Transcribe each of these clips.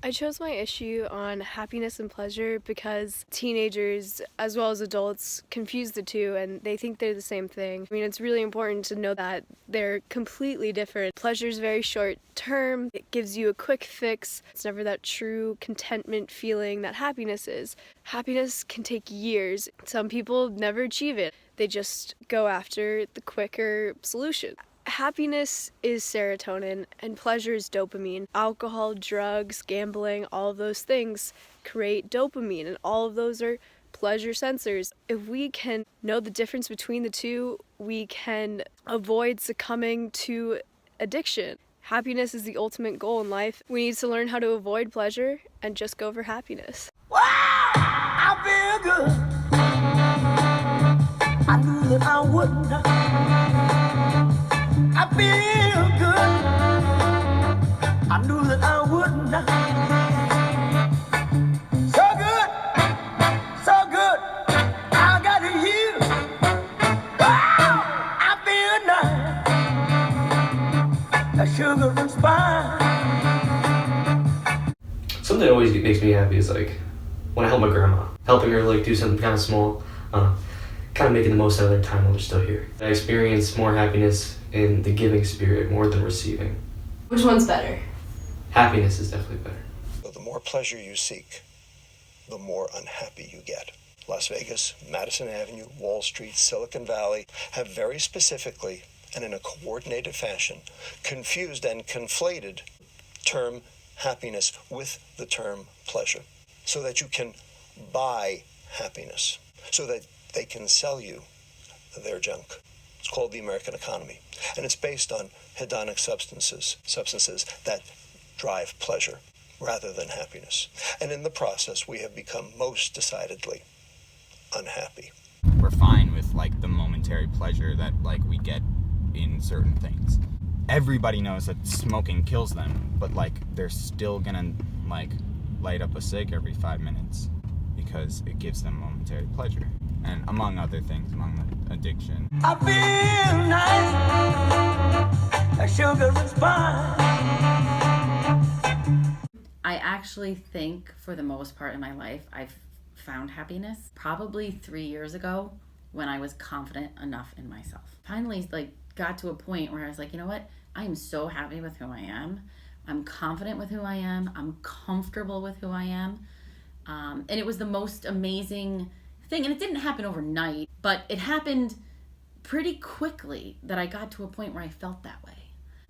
I chose my issue on happiness and pleasure because teenagers, as well as adults, confuse the two and they think they're the same thing. I mean, it's really important to know that they're completely different. Pleasure is very short term, it gives you a quick fix. It's never that true contentment feeling that happiness is. Happiness can take years. Some people never achieve it, they just go after the quicker solution. Happiness is serotonin and pleasure is dopamine. Alcohol, drugs, gambling, all of those things create dopamine, and all of those are pleasure sensors. If we can know the difference between the two, we can avoid succumbing to addiction. Happiness is the ultimate goal in life. We need to learn how to avoid pleasure and just go for happiness. Wow, I feel good. I knew that I wouldn't. I feel good. I knew that I wouldn't. So good, so good. I got you. Wow, I feel nice. A sugar and spice. Something that always makes me happy is like when I help my grandma, helping her like do something kind of small, kind of making the most out of their time while they're still here. I experience more happiness in the giving spirit more than receiving. Which one's better? Happiness is definitely better. The more pleasure you seek, the more unhappy you get. Las Vegas, Madison Avenue, Wall Street, Silicon Valley have very specifically and in a coordinated fashion confused and conflated term happiness with the term pleasure so that you can buy happiness, so that they can sell you their junk. It's called the American economy, and it's based on hedonic substances that drive pleasure rather than happiness. And in the process, we have become most decidedly unhappy. We're fine with like the momentary pleasure that like we get in certain things. Everybody knows that smoking kills them, but like they're still gonna like light up a cig every 5 minutes because it gives them momentary pleasure. And among other things, among the addiction. I feel nice, a sugar and spice. I actually think for the most part in my life, I've found happiness probably 3 years ago when I was confident enough in myself. Finally, like got to a point where I was like, you know what? I am so happy with who I am. I'm confident with who I am. I'm comfortable with who I am. And it was the most amazing thing. And it didn't happen overnight, but it happened pretty quickly that I got to a point where I felt that way.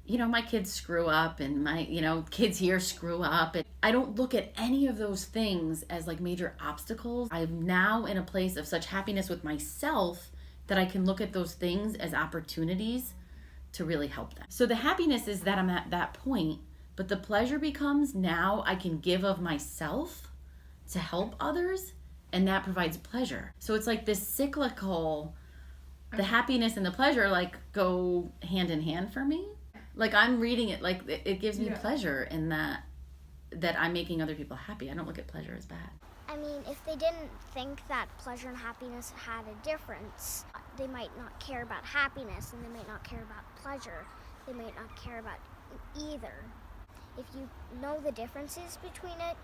You know, my kids screw up and my, kids here screw up. And I don't look at any of those things as like major obstacles. I'm now in a place of such happiness with myself that I can look at those things as opportunities to really help them. So the happiness is that I'm at that point, but the pleasure becomes now I can give of myself to help others, and that provides pleasure. So it's like this cyclical, the happiness and the pleasure like go hand in hand for me. Like I'm reading it, like it gives me pleasure in that I'm making other people happy. I don't look at pleasure as bad. I mean, if they didn't think that pleasure and happiness had a difference, they might not care about happiness and they might not care about pleasure. They might not care about either. If you know the differences between it,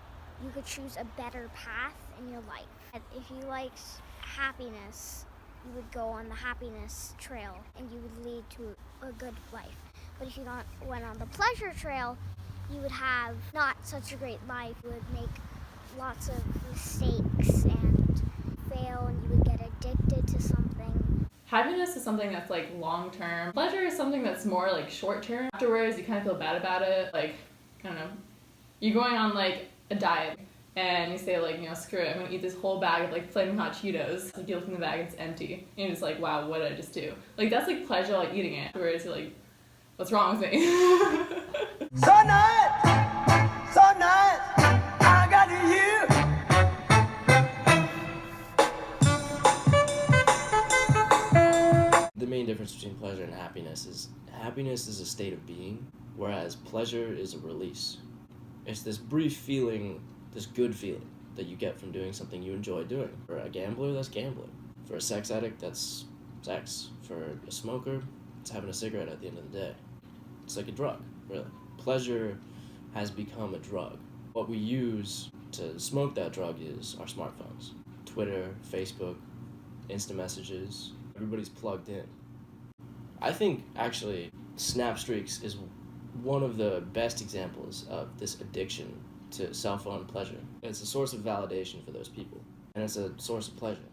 you could choose a better path in your life. If you liked happiness, you would go on the happiness trail and you would lead to a good life. But if you went on the pleasure trail, you would have not such a great life. You would make lots of mistakes and fail, and you would get addicted to something. Happiness is something that's like long term. Pleasure is something that's more like short term. Afterwards, you kind of feel bad about it. Like, I don't know, you're going on like a diet and you say like, screw it, I'm gonna eat this whole bag of like flaming hot Cheetos. Like you look in the bag, it's empty. And you're just like, wow, what did I just do? Like that's like pleasure, like eating it. Afterwards, you're like, what's wrong with me? So nice, I got you. The main difference between pleasure and happiness is a state of being, whereas pleasure is a release. It's this brief feeling, this good feeling that you get from doing something you enjoy doing. For a gambler, that's gambling. For a sex addict, that's sex. For a smoker, it's having a cigarette at the end of the day. It's like a drug, really. Pleasure has become a drug What we use to smoke that drug is our smartphones. Twitter, Facebook, instant messages, everybody's plugged in. I think actually Snap Streaks is one of the best examples of this addiction to cell phone pleasure. It's a source of validation for those people, and it's a source of pleasure.